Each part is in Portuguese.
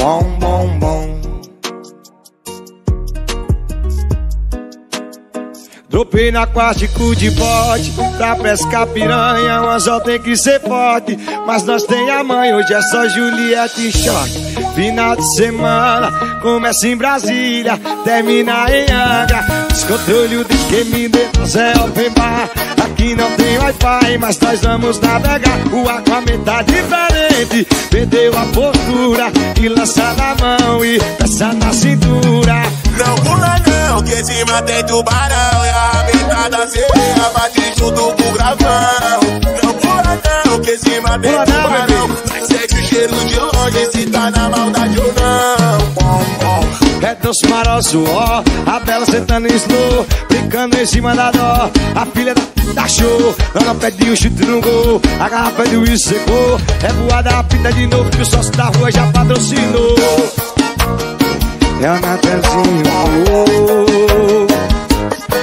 bom, bom, bom. Dropei no aquático de bote pra pescar piranha. O anzol tem que ser forte, mas nós tem a mãe. Hoje é só Juliette e short. Final de semana começa em Brasília, termina em Angra. Descontrole de quem me deu é open bar. Aqui não tem Wi-Fi, mas nós vamos navegar. O aquamento tá diferente. Perdeu a postura e lança na mão e peça na cintura. Não pula não, que em cima tem tubarão. E a arrebentada sereia bate junto com o gravão. Não pula não, que em cima tem tubarão. Mas sente o cheiro de longe se tá na maldade ou não. É doce, maró, suor, a Bela sentando em slow, brincando em cima da dó. A filha da show, Ana pede um chute no gol, a garrafa de uísque secou. É voada a pinta de novo, que o sócio da rua já patrocinou. É o Natanzinho,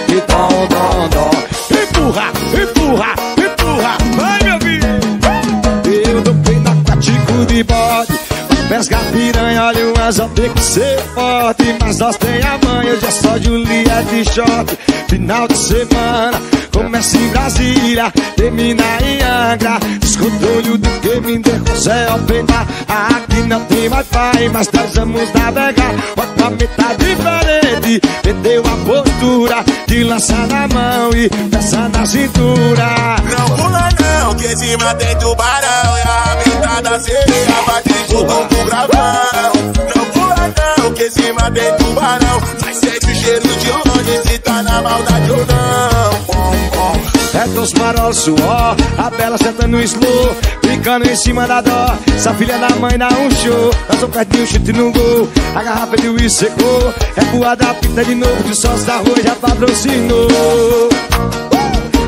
e dom, dom, dom. Empurra, empurra, empurra, vai meu filho. Eu dou bem no aquático de bode, pesca piranha, olha o anzol tem que ser forte. Mas nós tem a mãe, hoje é só Juliette e short. Final de semana começa em Brasília, termina em Angra. Descontrole do que me deu é open bar. Aqui não tem Wi-Fi, mas nós vamos navegar. O aquamento tá diferente. Perdeu a postura de lançar na mão e peça na cintura. Não pula não, que em cima tem tubarão. E a arrebentada sereia bate junto com o gravão. Não pula não, que em cima tem tubarão. Mas sente o cheiro de longe se tá na maldade ou não. É doce, maró, suor, a Bela sentando no slow, brincando em cima da dó. Essa filha da mãe dá um show, nós vamos perder um chute no gol. A garrafa de uísque secou, é voada a pinta de novo, de sócio da rua já patrocinou.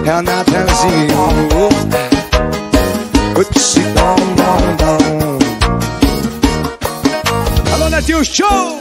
É o Natanzinho, dom, dom, dom. Alô, Netinho, show!